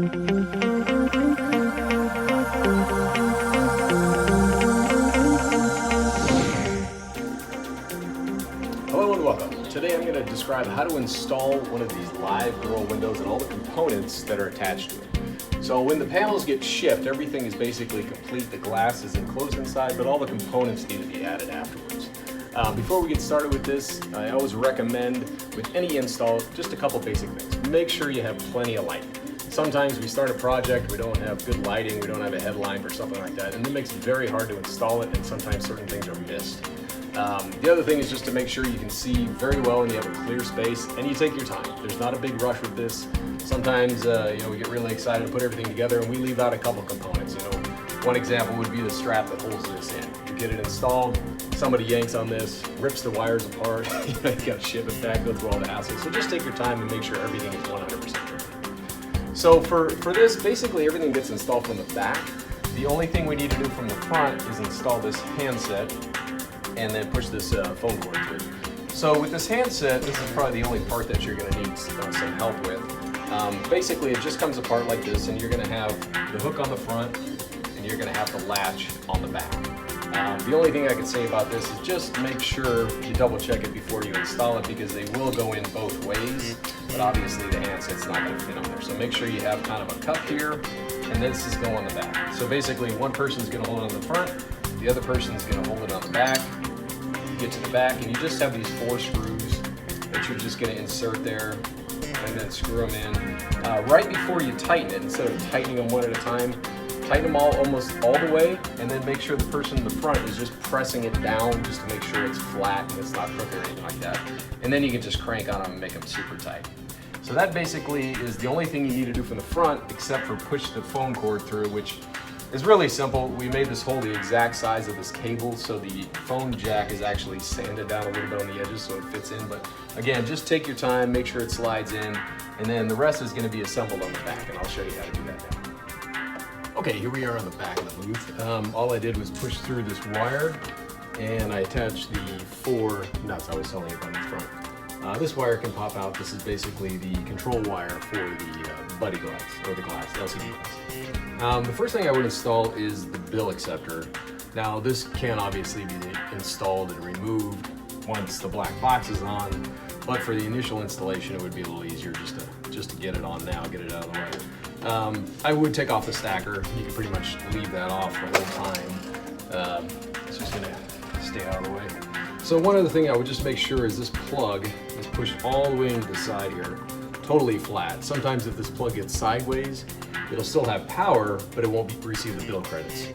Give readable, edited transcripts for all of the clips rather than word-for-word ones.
Hello and welcome. Today I'm going to describe how to install one of these live girl windows and all the components that are attached to it. So when the panels get shipped, everything is basically complete. The glass is enclosed inside, but all the components need to be added afterwards. Before we get started with this, I always recommend with any install just a couple basic things. Make sure you have plenty of lighting. Sometimes we start a project, we don't have good lighting, we don't have a headlamp or something like that, and it makes it very hard to install it, and sometimes certain things are missed. The other thing is just to make sure you can see very well and you have a clear space, and you take your time. There's not a big rush with this. Sometimes we get really excited to put everything together and we leave out a couple components. One example would be the strap that holds this in. You get it installed, somebody yanks on this, rips the wires apart, you gotta ship it back, go through all the hassle. So just take your time and make sure everything is 100% ready. So for this, basically everything gets installed from the back. The only thing we need to do from the front is install this handset and then push this phone cord through. So with this handset, this is probably the only part that you're going to need some help with. Basically, it just comes apart like this, and you're going to have the hook on the front, and you're going to have the latch on the back. The only thing I can say about this is just make sure you double check it before you install it, because they will go in both ways, but obviously the handset's not going to fit on there. So make sure you have kind of a cup here, and this is going on the back. So basically, one person's going to hold it on the front, the other person's going to hold it on the back. Get to the back, and you just have these 4 screws that you're just going to insert there and then screw them in. Right before you tighten it, instead of tightening them one at a time, tighten them almost all the way, and then make sure the person in the front is just pressing it down just to make sure it's flat and it's not crooked or anything like that. And then you can just crank on them and make them super tight. So that basically is the only thing you need to do from the front, except for push the phone cord through, which is really simple. We made this hole the exact size of this cable, so the phone jack is actually sanded down a little bit on the edges so it fits in. But again, just take your time, make sure it slides in, and then the rest is going to be assembled on the back, and I'll show you how to do that now. Okay, here we are on the back of the booth. All I did was push through this wire, and I attached the 4 nuts I was telling you about in front. This wire can pop out. This is basically the control wire for the buddy glass, or the glass, LCD glass. The first thing I would install is the bill acceptor. Now this can obviously be installed and removed once the black box is on, but for the initial installation it would be a little easier just to get it on now, get it out of the way. I would take off the stacker. You can pretty much leave that off the whole time. It's just gonna stay out of the way. So one other thing I would just make sure is this plug is pushed all the way into the side here, totally flat. Sometimes if this plug gets sideways, it'll still have power, but it won't receive the bill credits.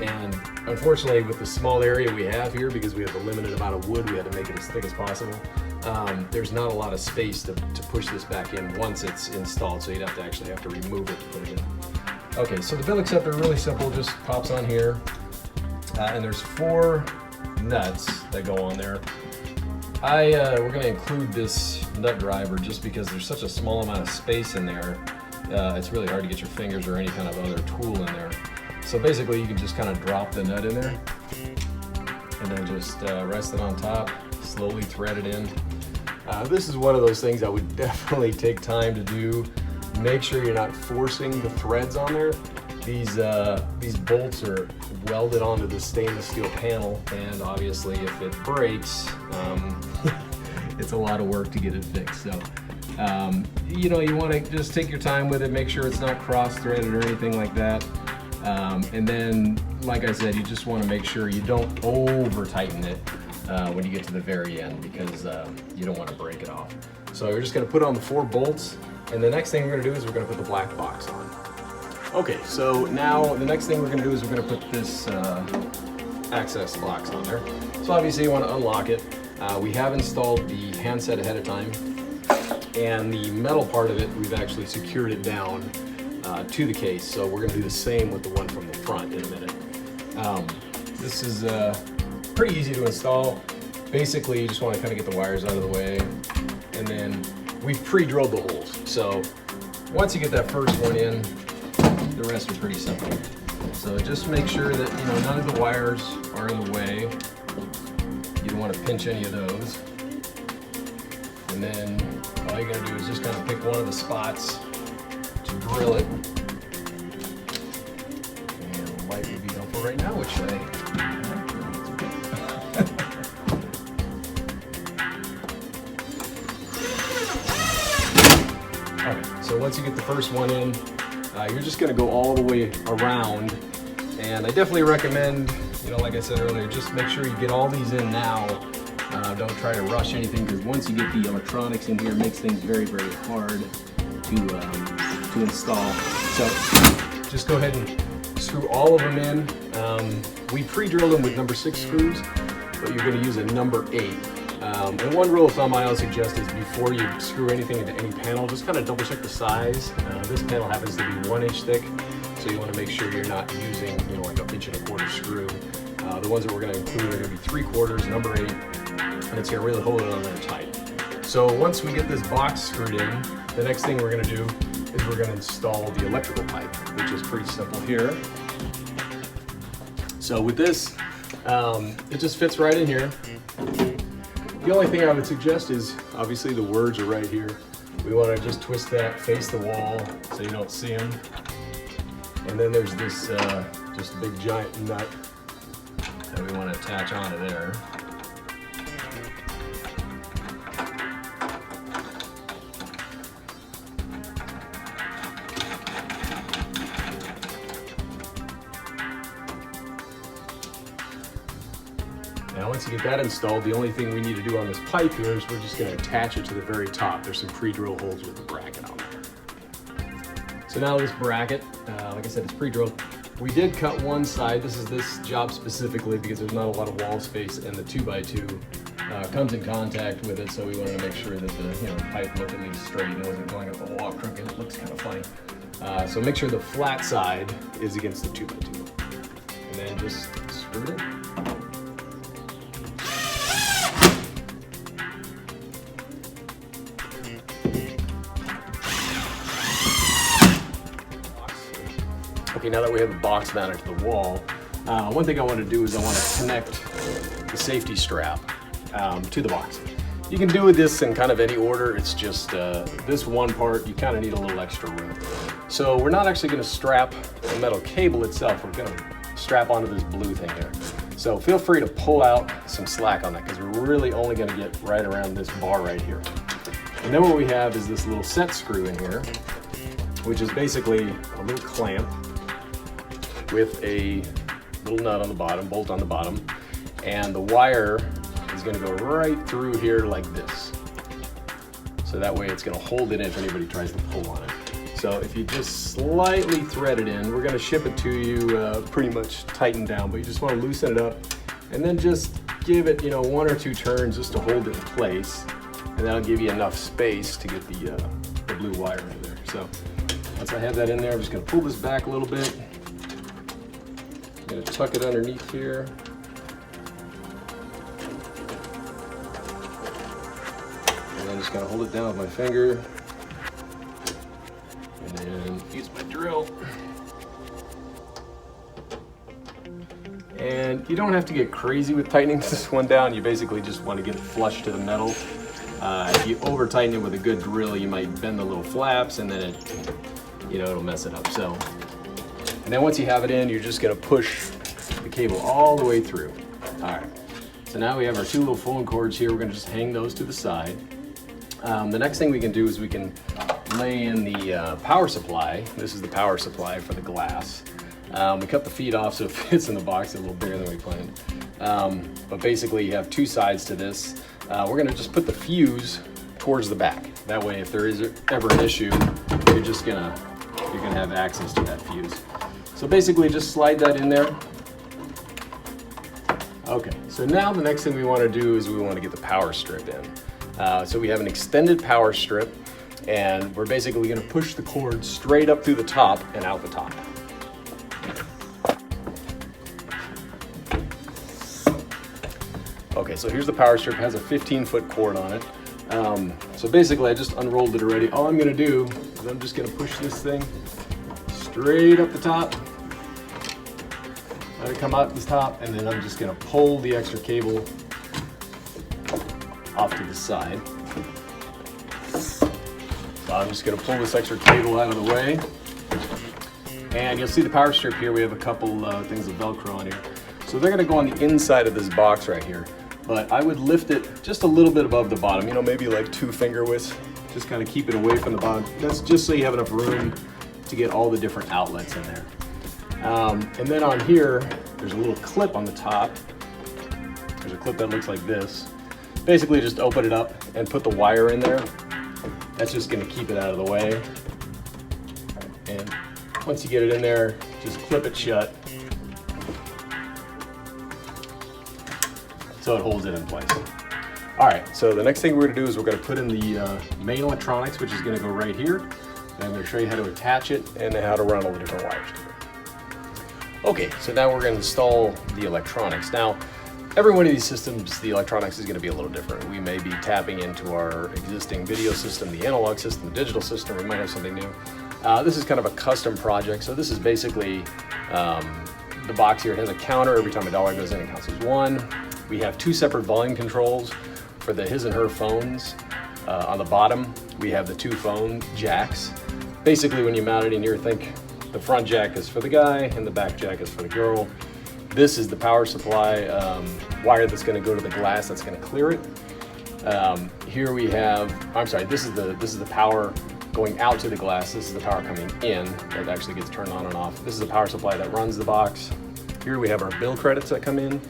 And unfortunately, with the small area we have here, because we have a limited amount of wood, we had to make it as thick as possible. There's not a lot of space to push this back in once it's installed, so you'd have to remove it to put it in. Okay, so the bill acceptor, really simple, just pops on here. And there's 4 nuts that go on there. We're going to include this nut driver just because there's such a small amount of space in there. It's really hard to get your fingers or any kind of other tool in there. So basically you can just kind of drop the nut in there and then just rest it on top, slowly thread it in. This is one of those things that would definitely take time to do. Make sure you're not forcing the threads on there. These bolts are welded onto the stainless steel panel, and obviously if it breaks, it's a lot of work to get it fixed. So you want to just take your time with it, make sure it's not cross-threaded or anything like that. And then, like I said, you just want to make sure you don't over-tighten it when you get to the very end, because you don't want to break it off. So we're just going to put on the 4 bolts, and the next thing we're going to do is we're going to put the black box on. Okay, so now the next thing we're going to do is we're going to put this access box on there. So obviously you want to unlock it. We have installed the handset ahead of time, and the metal part of it, we've actually secured it down to the case. So we're going to do the same with the one from the front in a minute. This is pretty easy to install. Basically, you just want to kind of get the wires out of the way, and then we've pre-drilled the holes. So once you get that first one in, the rest are pretty simple. So just make sure that none of the wires are in the way. You don't want to pinch any of those. And then all you gotta do is just kind of pick one of the spots to drill it. right now, which Okay, so once you get the first one in, you're just going to go all the way around, and I definitely recommend, like I said earlier, just make sure you get all these in now. Don't try to rush anything, because once you get the electronics in here, it makes things very, very hard to install. So just go ahead and screw all of them in. We pre-drilled them with number 6 screws, but you're going to use a number 8. And one rule of thumb I always suggest is before you screw anything into any panel, just kind of double check the size. This panel happens to be 1 inch thick, so you want to make sure you're not using like an 1.25 inch screw. The ones that we're going to include are going to be 3/4, number 8, and it's going to really hold it on there tight. So once we get this box screwed in, the next thing we're going to do is we're going to install the electrical pipe, which is pretty simple here. So with this, it just fits right in here. The only thing I would suggest is, obviously the words are right here. We want to just twist that, face the wall, so you don't see them. And then there's this just big giant nut that we want to attach onto there. Now once you get that installed, the only thing we need to do on this pipe here is we're just going to attach it to the very top. There's some pre-drill holes with the bracket on there. So now this bracket, like I said, it's pre-drilled. We did cut one side. This is this job specifically because there's not a lot of wall space, and the 2x2 comes in contact with it, so we wanted to make sure that the pipe looked at least straight and wasn't going up the wall crooked. It looks kind of funny. So make sure the flat side is against the 2x2. And then just screw it in. Okay, now that we have the box mounted to the wall, one thing I want to do is I want to connect the safety strap to the box. You can do with this in kind of any order. It's just this one part, you kind of need a little extra room. So we're not actually going to strap the metal cable itself. We're going to strap onto this blue thing here. So feel free to pull out some slack on that, because we're really only going to get right around this bar right here. And then what we have is this little set screw in here, which is basically a little clamp with a little nut on the bottom, bolt on the bottom, and the wire is going to go right through here like this. So that way it's going to hold it in if anybody tries to pull on it. So if you just slightly thread it in, we're going to ship it to you pretty much tightened down, but you just want to loosen it up and then just give it 1 or 2 turns just to hold it in place, and that'll give you enough space to get the blue wire in there. So once I have that in there, I'm just going to pull this back a little bit. I'm going to tuck it underneath here. And I'm just going to hold it down with my finger. And then use my drill. And you don't have to get crazy with tightening this one down. You basically just want to get it flush to the metal. If you over tighten it with a good drill, you might bend the little flaps, and then it'll mess it up. So. And then once you have it in, you're just going to push the cable all the way through. All right, so now we have our 2 little phone cords here. We're going to just hang those to the side. The next thing we can do is we can lay in the power supply. This is the power supply for the glass. We cut the feet off so it fits in the box a little bigger than we planned. But basically you have 2 sides to this. We're going to just put the fuse towards the back. That way if there is ever an issue, you're gonna have access to that fuse. So basically just slide that in there. Okay, so now the next thing we want to do is we want to get the power strip in. So we have an extended power strip, and we're basically going to push the cord straight up through the top and out the top. Okay, so here's the power strip. It has a 15-foot cord on it. So basically I just unrolled it already. All I'm going to do is I'm just going to push this thing straight up the top. Let it come out the top, and then I'm just going to pull the extra cable off to the side. So I'm just going to pull this extra cable out of the way. And you'll see the power strip here. We have a couple things of Velcro on here. So they're gonna go on the inside of this box right here. But I would lift it just a little bit above the bottom, you know, maybe like 2 finger widths. Just kind of keep it away from the bottom. That's just so you have enough room to get all the different outlets in there. And then on here, there's a little clip on the top. There's a clip that looks like this. Basically just open it up and put the wire in there. That's just gonna keep it out of the way. And once you get it in there, just clip it shut. So it holds it in place. All right, so the next thing we're gonna do is we're gonna put in the main electronics, which is gonna go right here. And I'm gonna show you how to attach it and how to run all the different wires to it. Okay, so now we're gonna install the electronics. Now, every one of these systems, the electronics is gonna be a little different. We may be tapping into our existing video system, the analog system, the digital system, we might have something new. This is kind of a custom project. So this is basically the box here. It has a counter. Every time a dollar goes in, it counts as 1. We have 2 separate volume controls for the his and her phones. On the bottom, we have the 2 phone jacks. Basically, when you mount it in here, think the front jack is for the guy and the back jack is for the girl. This is the power supply wire that's going to go to the glass that's going to clear it. Here we have, I'm sorry, this is the power going out to the glass. This is the power coming in that actually gets turned on and off. This is the power supply that runs the box. Here we have our bill credits that come in.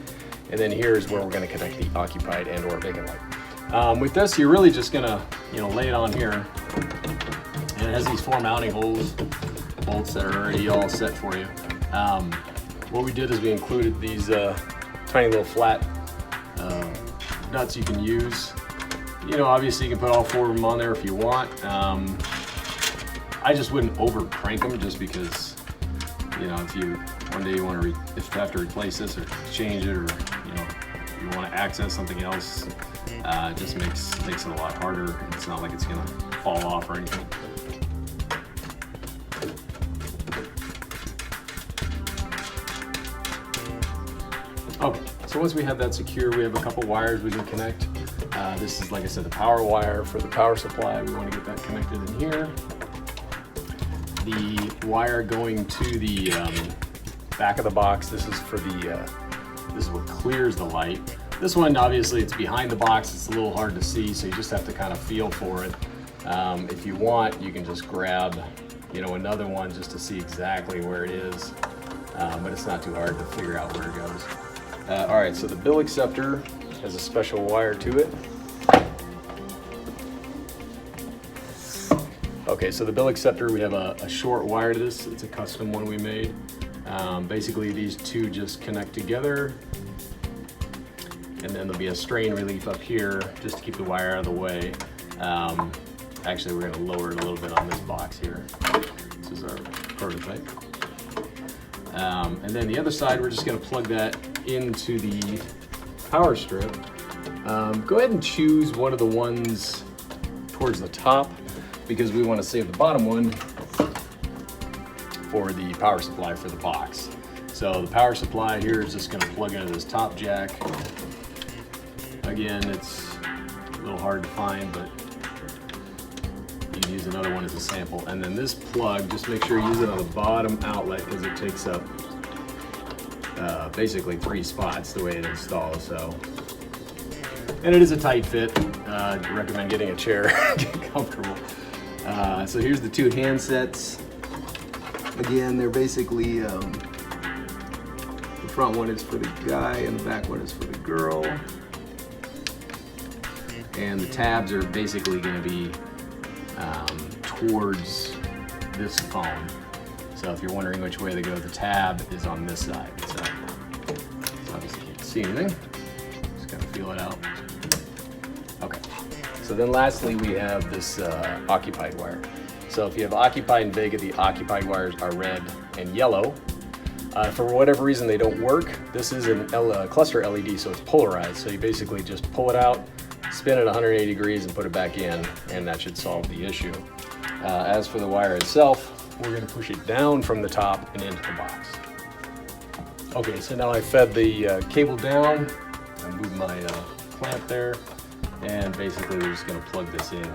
And then here's where we're going to connect the occupied and or vacant light. With this, you're really just going to, lay it on here. And it has these 4 mounting holes, bolts that are already all set for you. What we did is we included these tiny little flat nuts you can use. Obviously you can put all 4 of them on there if you want. I just wouldn't over crank them just because, if you one day you want to if you have to replace this or change it, or you want to access something else, it just makes it a lot harder. It's not like it's gonna fall off or anything. Okay, so once we have that secure, we have a couple wires we can connect. This is, like I said, the power wire for the power supply. We want to get that connected in here. The wire going to the back of the box, this is for the, this is what clears the light. This one, obviously, it's behind the box. It's a little hard to see, so you just have to kind of feel for it. If you want, you can just grab, another one just to see exactly where it is. But it's not too hard to figure out where it goes. All right, so the bill acceptor has a special wire to it. Okay, so the bill acceptor, we have a short wire to this. It's a custom one we made. Basically, these 2 just connect together. And then there'll be a strain relief up here just to keep the wire out of the way. Actually, we're gonna lower it a little bit on this box here. This is our prototype. And then the other side, we're just gonna plug that into the power strip. Go ahead and choose one of the ones towards the top because we want to save the bottom one for the power supply for the box. So the power supply here is just going to plug into this top jack. Again, it's a little hard to find, but you can use another one as a sample. And then this plug, just make sure you use it on the bottom outlet because it takes up basically 3 spots the way it installs. So, and it is a tight fit. I recommend getting a chair, get comfortable. So here's the 2 handsets. Again, they're basically, the front one is for the guy and the back one is for the girl. And the tabs are basically going to be towards this phone. So if you're wondering which way they go, the tab is on this side. So obviously you can't see anything. Just kind of feel it out. Okay. So then lastly, we have this occupied wire. So if you have occupied and vacant, the occupied wires are red and yellow. For whatever reason they don't work, this is a cluster LED, so it's polarized. So you basically just pull it out, spin it 180 degrees and put it back in, and that should solve the issue. As for the wire itself, we're going to push it down from the top and into the box. Okay, so now I fed the cable down. I moved my clamp there, and basically we're just going to plug this in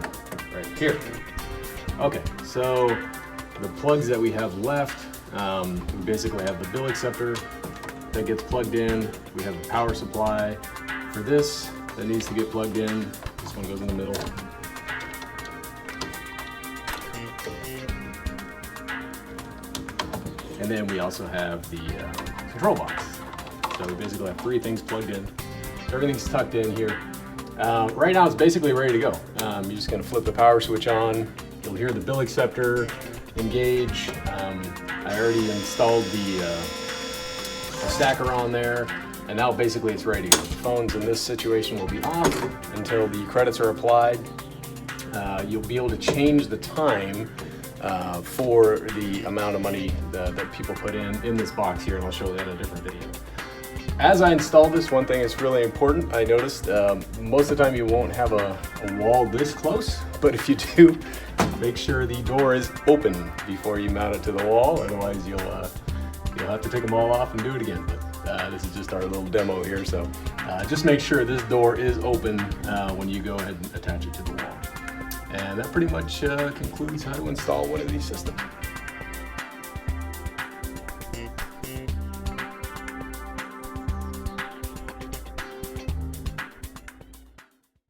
right here. Okay, so the plugs that we have left We basically have the bill acceptor that gets plugged in. We have a power supply for this that needs to get plugged in. This one goes in the middle. And then we also have the control box. So we basically have 3 things plugged in. Everything's tucked in here. Right now it's basically ready to go. You're just gonna flip the power switch on. You'll hear the bill acceptor engage. I already installed the stacker on there, and now basically it's ready to go. The phones in this situation will be off until the credits are applied. You'll be able to change the time for the amount of money that people put in this box here, and I'll show that in a different video. As I install this, one thing that's really important, I noticed most of the time you won't have a wall this close, but if you do, make sure the door is open before you mount it to the wall, otherwise you'll have to take them all off and do it again. But this is just our little demo here, so just make sure this door is open when you go ahead and attach it to the wall. And that pretty much concludes how to install one of these systems.